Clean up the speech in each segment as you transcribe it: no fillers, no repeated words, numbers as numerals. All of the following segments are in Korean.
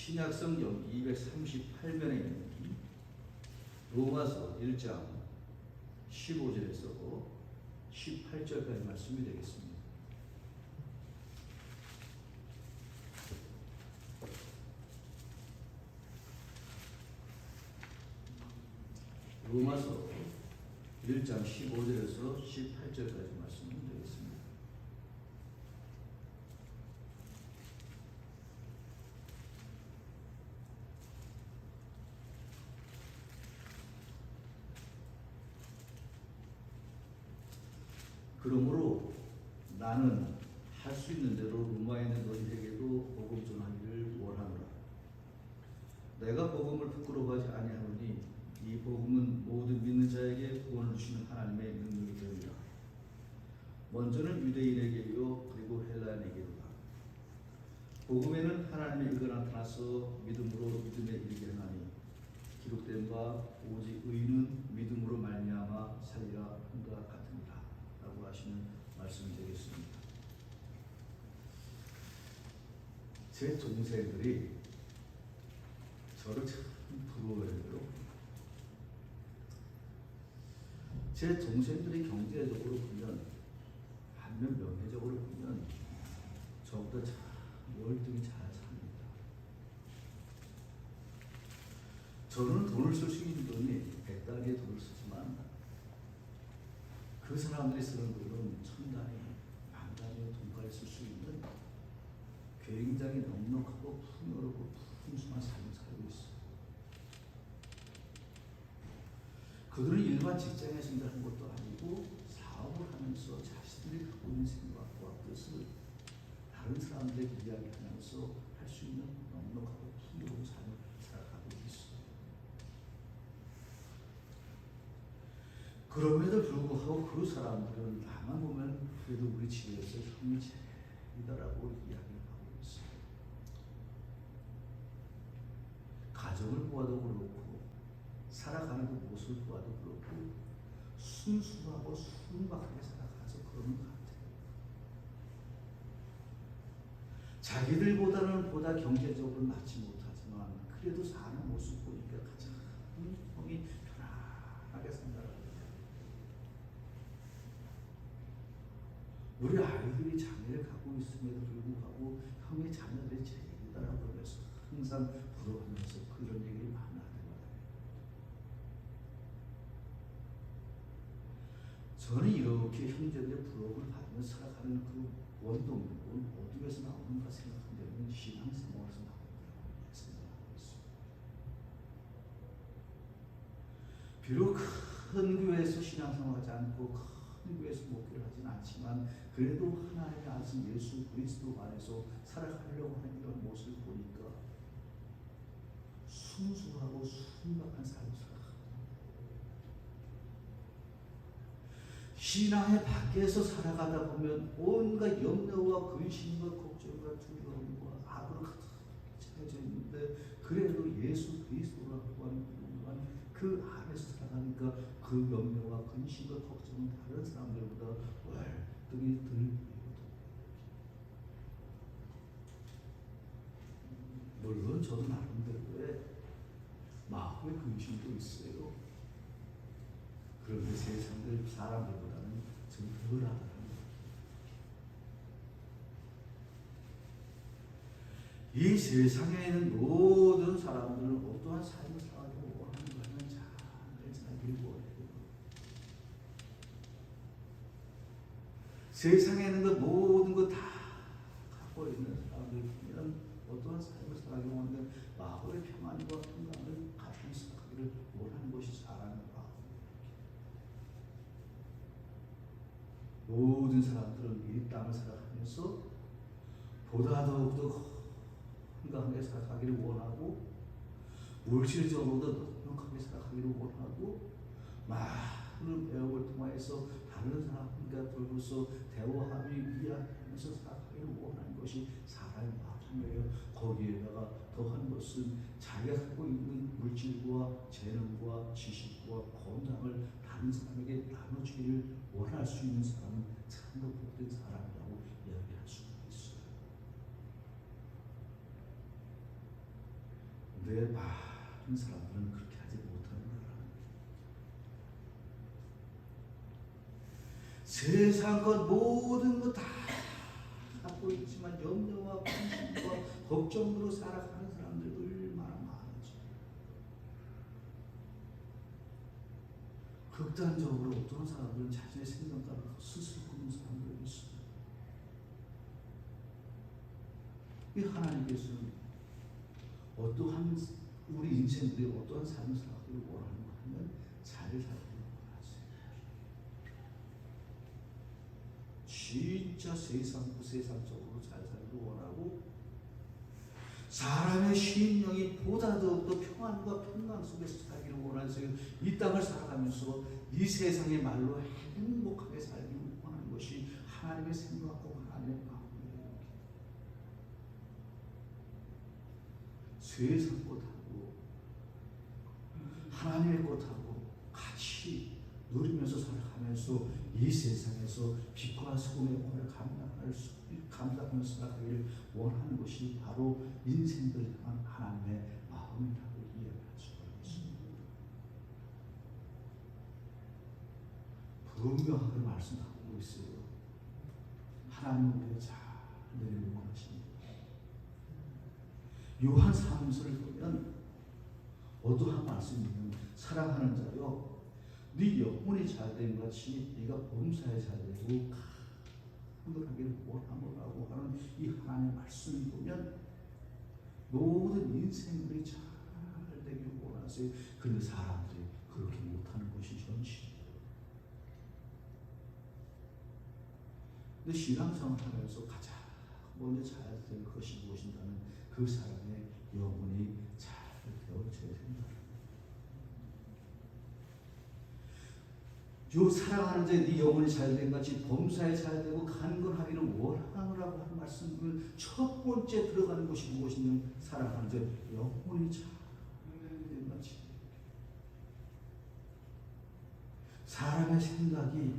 신약성경 238면에 있는 로마서 1장 15절에서 18절까지 말씀이 되겠습니다. 로마서 1장 15절에서 18절까지 말씀이 되겠습니다. 그러므로 나는 할 수 있는 대로 로마에 있는 너희에게도 복음 전하기를 원하노라. 내가 복음을 부끄러워하지 아니하노니 이 복음은 모든 믿는 자에게 구원을 주시는 하나님의 능력이 되리라. 먼저는 유대인에게요 그리고 헬라인에게로다. 복음에는 하나님의 의가 나타나서 믿음으로 믿음에 이르게 하나니 기록된 바 오직 의인은 믿음으로 말미암아 살리라 한가 같으니라 라고 하시는 말씀이 되겠습니다. 제 동생들이 저를 참 부러워해요. 제 동생들이 경제적으로 보면, 반면 명예적으로 보면 저보다 참 월등히 잘 삽니다. 저는 돈을 쓸 수 있는 돈이 100단위의 돈을 쓰지만 그 사람들이 쓰는 돈은 1000단위, 10,000단위의 돈까지 쓸 수 있는 굉장히 넉넉하고 풍요롭고 풍성한 삶을 살고 있어요. 그들은 일반 직장에서 일하는 것도 아니고 사업을 하면서 자신들이 갖고 있는 생각과 뜻을 다른 사람들에게 이야기하면서 할 수 있는 넉넉하고 풍요로운 삶을 살아가고 있어요. 그럼에도 불구하고 그 사람들은 나만 보면 그래도 우리 집에서 형이 제일이다라고 이야기를 하고 있어요. 가정을 보아도 그렇고 살아가는 그 모습을 보아도 그렇고 순수하고 순박하게 살아가서 그러는 것 같아요. 자기들보다는 보다 경제적으로 낫지 못하지만 그래도 사는 모습 보니까 가장 형이 편안하게 산다는 거예요. 우리 아이들이 자녀를 갖고 있음에도 불구하고 형의 자녀들이 제일이다라고 하면서 항상 부러워하면서 그런 얘기를 많이 하더라고요. 저는 이렇게 형제들의 부러움을 받으면서 살아가는 그 원동력은 어디에서 나오는가 생각하면 신앙생활에서 나오더라고요. 생각하고 있습니다. 비록 큰 교회에서 신앙생활하지 않고 큰 교회에서 목회를 하진 않지만 그래도 하나님의 아들 예수 그리스도 안에서 살아가려고 하는 이런 모습을 보니까 순수하고 순박한 삶을 살아갑니다. 신앙의 밖에서 살아가다 보면 온갖 염려와 근심과 걱정과 두려움과 악으로 가득 차여져 있는데 그래도 예수 그리스도라고 하는 그 안에서 살아가니까 그 염려와 근심과 걱정은 다른 사람들보다 월등히 덜. 물론 저도 나름대로의 마음의 근심도 있어요. 그런데 세상들 사람들보다는 좀 덜하더라고요. 이 세상에 있는 모든 사람들은 어떠한 삶을 살아가고 원하는 것은 잘 살기를 원해요. 세상에 있는 것 모든 것 다 갖고 있는 사람들 보면 어떠한 삶을 살아가기 원하는 마음의 평안과 건강을 가지고 살아가기를 원하는 것이 사람의 마음입니다. 모든 사람들은 이 땅을 살아가면서 보다 더욱더 건강하게 살아가기를 원하고 물질적으로도 넉넉하게 살아가기를 원하고 많은 배움을 통해서 다른 사람과 더불어서 대화하며 이야기하면서 살아가기를 원하는 것이 사람의 마음이에요. 거기에다가 더한 것은 자기가 갖고 있는 물질과 재능과 지식과 건강을 다른 사람에게 나눠주기를 원할 수 있는 사람은 참으로 복된 사람이라고 이야기할 수가 있어요. 근데 많은 사람들은 그렇게 하지 못하는 거야. 세상 것 모든 것 다 갖고 있지만 염려와 관심과 걱정으로 살아가는 사람들 얼마나 많은지. 극단적으로 어떤 사람들은 자신의 생명값을 스스로 끊는 사람들이 있어요. 이 하나님께서는 어떠한 우리 인생들이 어떠한 삶을 살아가기를 원하는 거 하면 잘 살기를 원하세요. 진짜 세상적으로 잘 살기를 원하고 사람의 심령이 보다 더욱더 평안과 평강 속에서 살기를 원하세요. 이 땅을 살아가면서 이 세상의 말로 행복하게 살기를 원하는 것이 하나님의 생각과 하나님의 마음이에요. 세상 것하고 하나님의 것하고 같이 누리면서 살아가면서 이 세상에서 빛과 소금의 공을 감당하면서 살아가기를 원하는 것이 바로 인생들 향한 하나님의 마음이라고 이해할 수가 있습니다. 분명하게 말씀하고 있어요. 하나님은 우리를 잘 내리는 원하십니다. 요한 3서를 보면 어떠한 말씀이냐면 사랑하는 자여 네 영혼이 잘된 같이 네가 범사에 잘되고 간절하기를 원하노라고 하는 이 하나님의 말씀을 보면 모든 인생들이 잘 되기를 원하세요. 그런데 사람들이 그렇게 못하는 것이 현실이에요. 근데 신앙생활 하면서 가장 먼저 잘 될 것이 무엇인가는 그 사람의 영혼이 잘 되어져야 된다. 요 사랑하는 자의 네 영혼이 잘된 같이 범사에 잘되고 간건하기를 원하노라고 하는 말씀은 첫 번째 들어가는 것이 무엇이냐면 사랑하는 자의 영혼이 잘된 같이. 사람의 생각이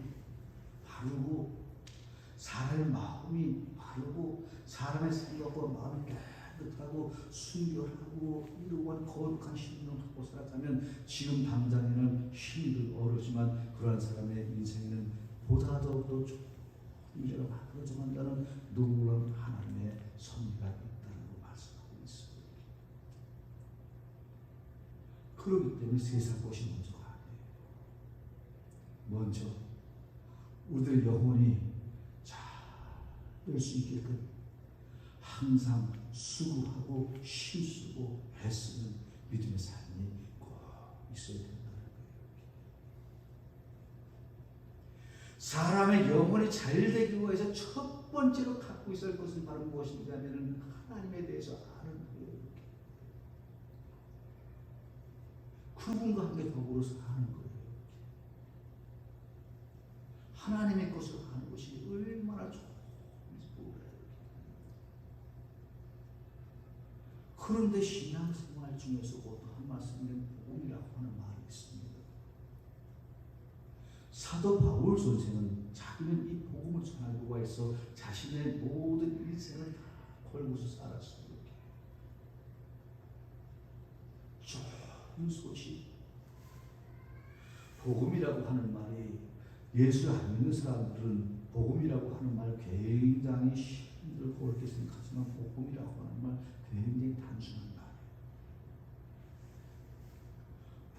바르고 사람의 마음이 바르고 사람의 생각과 마음이 깨끗하고 순결하고 이러한 거룩한 신령을 갖고 살아가면 지금 당장에는 힘이 어렵지만 그러한 사람의 인생에는 보다 더욱더 좋은 미래가 만들어져간다는 놀라운 하나님의 섭리가 있다는 걸 말씀하고 있어요. 그렇기 때문에 세상 것이 먼저가 아니에요. 먼저 우리들 영혼이 잘 될 수 있게끔 항상 수고하고 힘쓰고 애쓰는 믿음의 삶이 꼭 있어야 된다는 거예요. 사람의 영혼이 잘 되기 위해서 첫 번째로 갖고 있어야 할 것은 바로 무엇인가 하면 하나님에 대해서 아는 거예요. 그분과 함께 더불어서 아는 거예요. 하나님의 것을 아는 것이 얼마나 좋은지 몰라요. 그런데 신앙생활 중에서 어떠한 말씀이면 복음이라고 하는 말이 있습니다. 사도 바울 선생은 자기는 이 복음을 전하기 위해서 자신의 모든 인생을 다 걸고서 살았어요. 좋은 소식. 복음이라고 하는 말이 예수를 안 믿는 사람들은 복음이라고 하는 말 굉장히 힘들고 어렵게 생각하지만 복음이라고 하는 말 굉장히 단순한 말이에요.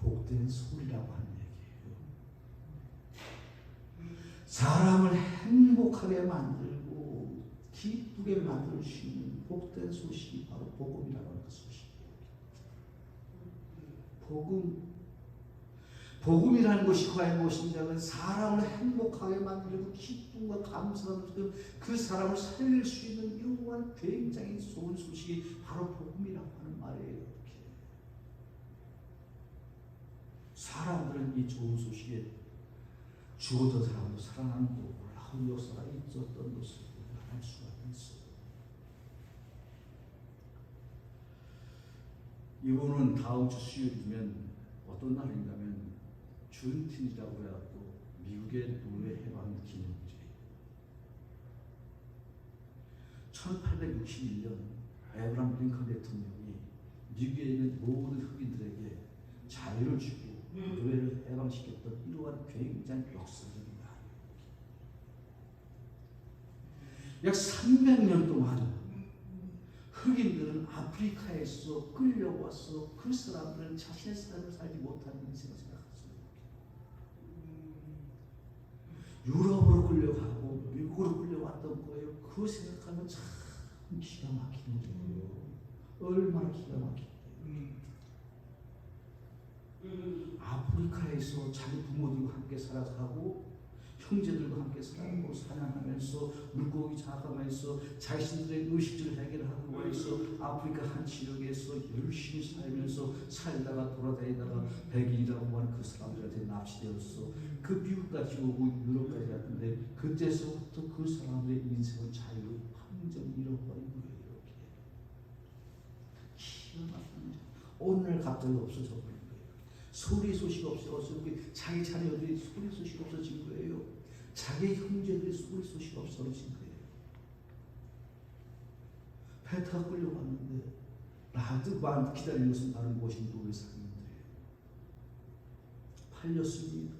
복된 소리라고 하는 얘기예요. 사람을 행복하게 만들고 기쁘게 만들 수 있는 복된 소식이 바로 복음이라고 하는 소식이에요. 복음이라는 것이 과연 무엇인가는 사람을 행복하게 만들고 기쁨과 감사를 주고 그 사람을 살릴 수 있는 이러한 굉장히 좋은 소식이 바로 복음이라고 하는 말이에요. 사람들은 이 좋은 소식에 죽었던 사람도 살아나는 놀라운 역사가 있었던 것을 알 수가 있어요. 이거는 다음 주 수요일이면 어떤 날인가 하면 준틴이라고 해갖고 미국의 노예 해방 기념일이에요. 1861년 에브람 링컨 대통령이 미국에 있는 모든 흑인들에게 자유를 주고 노예를 해방시켰던 이러한 굉장히 역사적인 약 300년 동안 흑인들은 아프리카에서 끌려와서 그 사람들은 자신의 삶을 살지 못하는 인생을 생각했어요. 유럽으로 끌려가고 미국으로 끌려왔던 거예요. 그거 생각하면 참 기가 막히는 거예요. 얼마나 기가 막히게요. 아프리카에서 자기 부모들과 함께 살아가고 형제들과 함께 살고 사냥하면서 물고기 잡아가면서 자신들의 의식주를 해결하고 해서 아프리카 한 지역에서 열심히 살면서 살다가 돌아다니다가 백인이라고 하는 그 사람들한테 납치되어서 그 미국까지 오고 유럽까지 갔는데 그때서부터 그 사람들의 인생은 자유를 완전히 잃어버린 거예요. 이렇게 기가 막히는 오늘 갑자기 없어져 버린 거예요. 소리 소식 없어서 자기 자녀들이 소리 소식 없어진 거예요. 자기 형제들이 소리 소식 없어진 거예요. 배 타고 끌려왔는데 나도 기다리는 것은 다른 곳인 노예 상인들이에요. 팔렸습니다.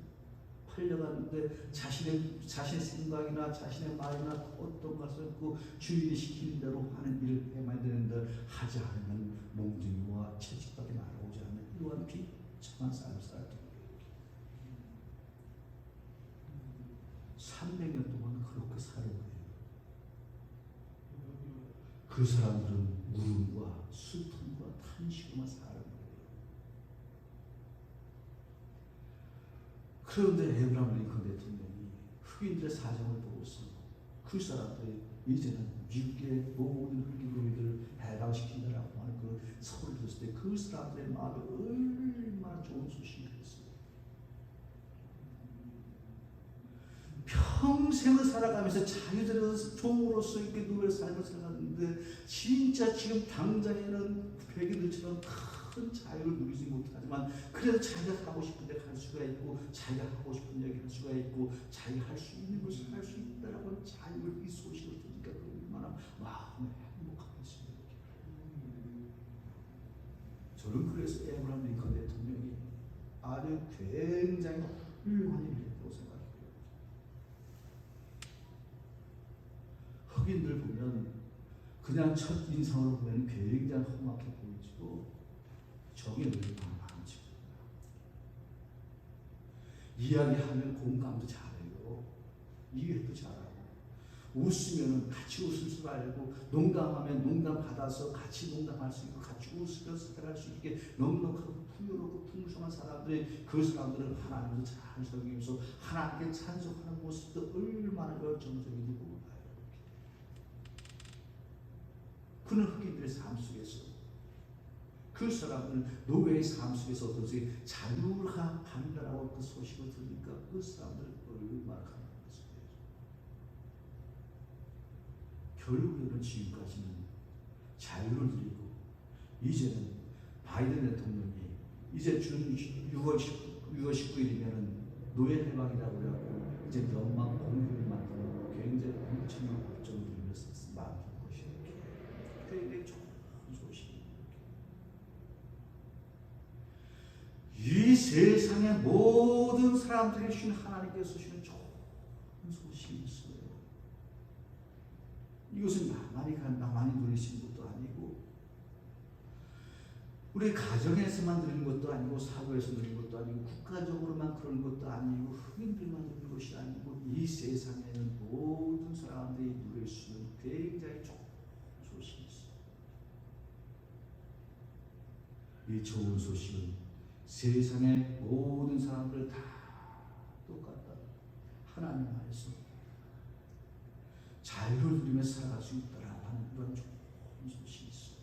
팔려갔는데 자신의 생각이나 자신의 말이나 어떤 것을 그 주인이 시키는 대로 하는 일을 해야 되는데 하지 않으면 몽둥이와 채찍밖에 날아오지 않는 이러한 비참한 삶을 살았던 거예요. 300년 동안 그렇게 사는 거예요. 그 사람들은 물음과 수통과 탄식으로만 사는 거예요. 그런데 에브라함 링컨 대통령이 흑인들의 사정을 보고서 그 사람들이 이제는 미국의 모든 흑인 노예들을 해방시킨다라고 하는 그 소리를 들었을 때 그 사람들의 마음에 얼마나 좋은 소식이 됐어요. 평생을 살아가면서 자유자로 종으로서 이렇게 노예 삶을 살았는데 진짜 지금 당장에는 백인들처럼 큰 자유를 누리지 못하지만 그래도 자기가 하고 싶은 데 갈 수가 있고 자기가 하고 싶은 얘기 할 수가 있고 자기가 할 수 있는 것을 할 수 있다라고 하는 자유를 이 소식을 들으니까 얼마나 마음이 행복하겠어요. 저는 그래서 에브라함 링컨 대통령이 아주 굉장히 훌륭한 일을 했다고 생각해요. 흑인들 보면 그냥 첫 인상으로 보면 굉장히 험악해 보이지도 정의 의미가 많죠. 이야기하면 공감도 잘해요. 이해도 잘하고 웃으면 같이 웃을 줄 알고 농담하면 농담 받아서 같이 농담할 수 있고 같이 웃으면서 살아갈 수 있게 넉넉하고 풍요롭고 풍성한 사람들이 그 사람들을 하나님을 잘 섬기면서 하나님께 찬송하는 모습도 얼마나 열정적인지 몰라요. 그는 흑인들의 삶 속에서 그 사람들은 노예의 삶 속에서 어떠지 자유를 한다라고 그 소식을 들으니까 그 사람들 얼마나 감동했어요. 결국에는 지금까지는 자유를 누리고 이제는 바이든 대통령이 이제 6월 19일이면은 노예 해방이라고 하고 이제 연방 공휴일을 만드는 굉장히 엄청난 발전을 이루면서 만든 것이에요. 굉장히 좋은 소식입니다. 이 세상의 모든 사람들에게 주신 하나님께서 주시는 좋은 소식이 있어요. 이것은 나만이 누리신 것도 아니고 우리 가정에서만 누리는 것도 아니고 사회에서 누리는 것도 아니고 국가적으로만 그런 것도 아니고 흑인들만 누리는 것이 아니고 이 세상에는 모든 사람들이 누릴 수 있는 굉장히 좋은 소식이 있어요. 이 좋은 소식은 세상의 모든 사람들 다 똑같다. 하나님 안에서 자유를 누리며 살아갈 수 있다라고 하는 그런 좋은 소식이 있어요.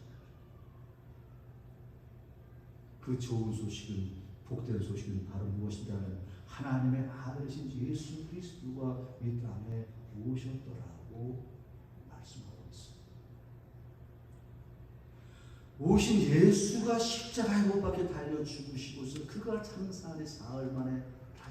그 좋은 소식은 복된 소식은 바로 무엇이냐면 하나님의 아들이신 예수 그리스도가 이 땅에 오셨더라고 말씀하고 있습니다. 오신 예수가 십자가에 못 박혀 달려 죽으시고서 그가 장사 안에 사흘 만에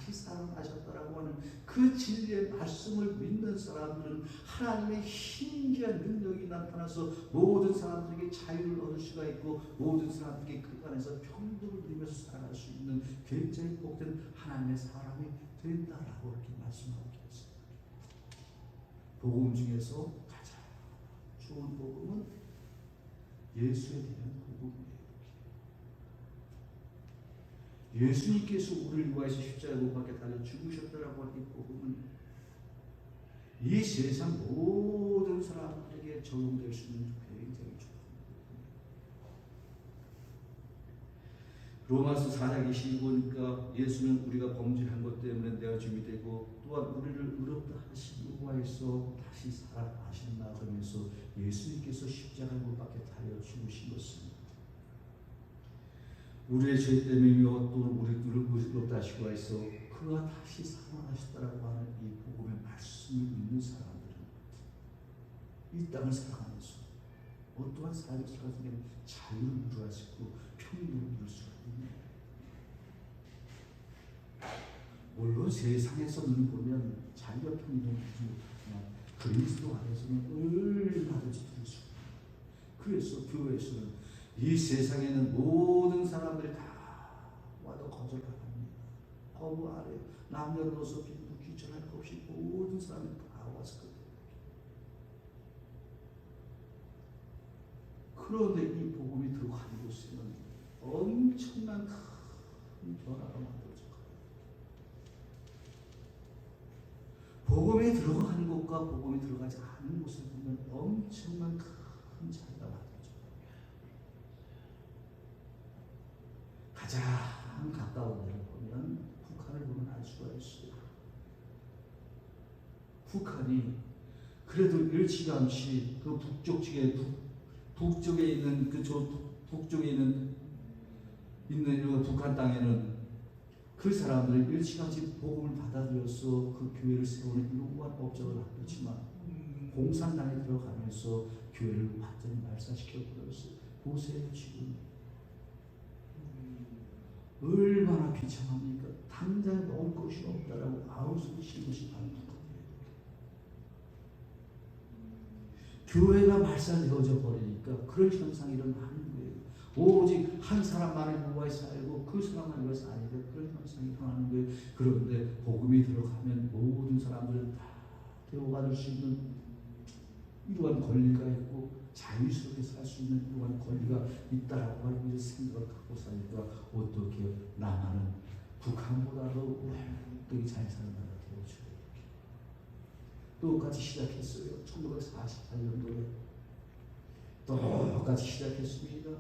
다시 살아나셨다라고 하는 그 진리의 말씀을 믿는 사람들은 하나님의 신기한 능력이 나타나서 모든 사람들에게 자유를 얻을 수가 있고 모든 사람들에게 그 안에서 평등을 누리면서 살아갈 수 있는 굉장히 복된 하나님의 사람이 된다라고 이렇게 말씀하고 계십니다. 복음 중에서 가장 좋은 복음은 예수에 대한 복음이에요. 예수님께서 우리를 위하여서 십자가에 못 박혀 달려 죽으셨다라고 하는 이 복음은 이 세상 모든 사람들에게 적용될 수 있는 굉장히 좋은 복음이에요. 로마서 4장 22보니까 예수는 우리가 범죄한 것 때문에 내가 죽이 되고 또한 우리를 의롭다 하시기 위하여서 다시 살아나신다 그러면서 예수님께서 십자가에 못 박혀 달려 죽으신 것은 우리의 죄 때문이요 또 우리를 의롭다 하시기 위해서 그가 다시 살아나셨다라고 하는 이 복음의 말씀을 믿는 사람들은 이 땅을 살아가면서 어떠한 삶을 살아가면 자유를 누릴 수 있고 평등을 누릴 수가 있는 물론 세상에서는 보면 자유와 평등을 누리지만 그리스도 안에서는 얼마든지 누릴 수 있는 그래서 교회에서는 이 세상에는 모든 사람들이 다 와도 거절합니다. 거부하래요. 남녀노소 빈부 귀천할 것 없이 모든 사람이 다 와서 그런데 이 복음이 들어가는 곳에는 엄청난 큰 변화가 만들어져요. 복음이 들어가는 곳과 복음이 들어가지 않는 곳을 보면 엄청난 큰 차이가 만들어져요. 가장 가까운 데를 보면 북한을 보면 알 수가 있어요. 북한이 그래도 일찌감치 그 북쪽에 있는 북쪽에 있는 북한 땅에는 그 사람들은 일찌감치 복음을 받아들여서 그 교회를 세우는 이러한 업적을 하였지만 공산당에 들어가면서 교회를 완전히 말살시켜 버렸어요. 보세요 지금. 얼마나 비참합니까? 당장 먹을 것이 없다라고 아우성이 것이 바로 교회가 말살되어져 버리니까 그런 현상이 일어나는 거예요. 오직 한 사람만을 위해서 살고 그 사람만을 위해서 아니고 그런 현상이 일어나는 거예요. 그런데 복음이 들어가면 모든 사람들은 다 대우받을 수 있는 이러한 권리가 있고 자유스럽게 살 수 있는 이러한 권리가 있다라고 하는 생각을 갖고 사니까 어떻게 나만은 북한보다도 되게 잘 사는 나라 되어줘요. 똑같이 시작했어요. 1948년도에 똑같이 시작했습니다.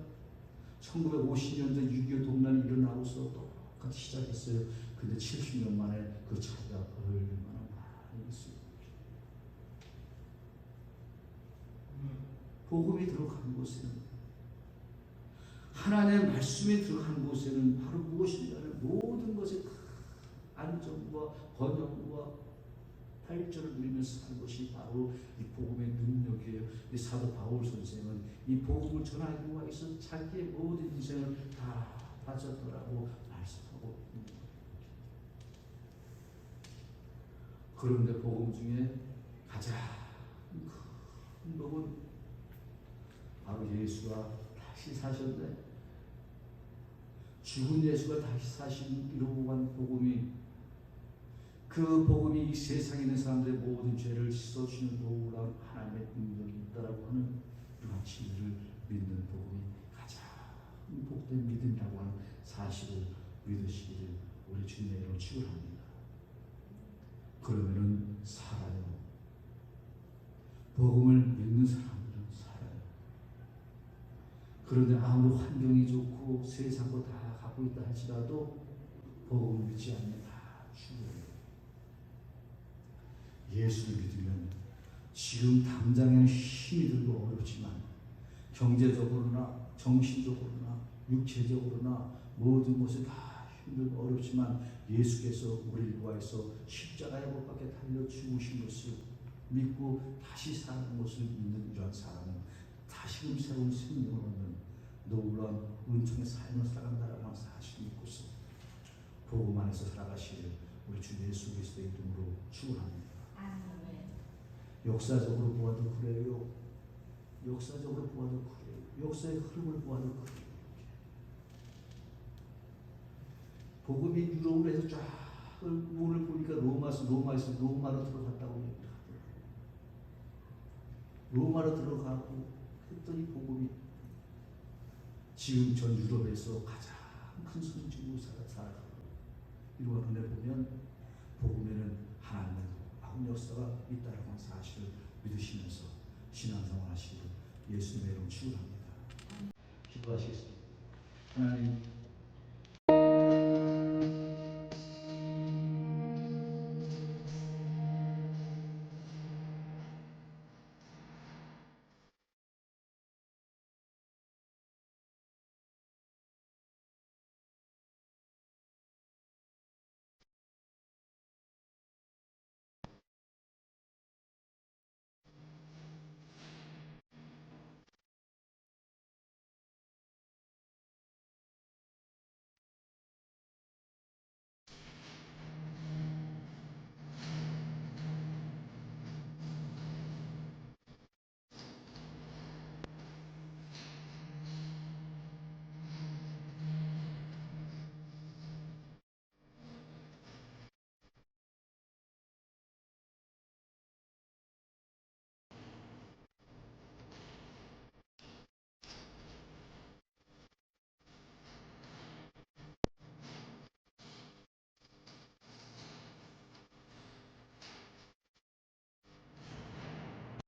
1950년대 6.25 동란이 일어나고서 똑같이 시작했어요. 근데 70년 만에 그 차이가 얼마나 많이 있어요. 복음이 들어간 곳에는 하나님의 말씀이 들어간 곳에는 바로 무엇이냐면 모든 것의 안정과 번영과 발전을 누리면서 사는 것이 바로 이 복음의 능력이에요. 이 사도 바울 선생은 이 복음을 전하기 위해서 자기의 모든 인생을 다 바쳤더라고 말씀하고 있습니다. 그런데 복음 중에 가장 큰 복은 바로 예수가 다시 사셨네. 죽은 예수가 다시 사신 이러한 복음이 그 복음이 이 세상에 있는 사람들의 모든 죄를 씻어주는 놀라운 하나님의 능력이 있다라고 하는 그런 진리를 믿는 복음이 가장 복된 믿음이라고 하는 사실을 믿으시기를 우리 주님의 이름으로 축원합니다. 그러면은 살아요. 복음을 믿는 사람들은 살아요. 그런데 아무리 환경이 좋고 세상도 다 갖고 있다 할지라도 복음을 믿지 않으면 다 죽어요. 예수를 믿으면 지금 당장에는 힘이 들고 어렵지만 경제적으로나 정신적으로나 육체적으로나 모든 것이 다 힘들고 어렵지만 예수께서 우리를 위하여서 십자가에 못 박혀 달려 죽으신 것을 믿고 다시 사는 것을 믿는 이러한 사람은 다시금 새로운 생명을 얻는 놀라운 은총의 삶을 살아간다라는 사실을 믿고서 복음 안에서 살아가시길 우리 주 예수 그리스도의 이름으로 축원합니다. 아멘. 역사적으로 보아도 그래요. 역사적으로 보아도 그래요. 역사의 흐름을 보아도 그래요. 복음이 유럽으로 해서 쫙 오늘 보니까 로마로 들어갔다고 얘기하더라고요. 로마로 들어가고 했더니 복음이 지금 전 유럽에서 가장 큰 선지로 살아가고 이러고 눈에 보면 복음에는 하나님의 놀라운 역사가 있다라는 사실을 믿으시면서 신앙생활 하시기를 예수님의 이름으로 축원합니다. 기도하시겠습니다. 하나님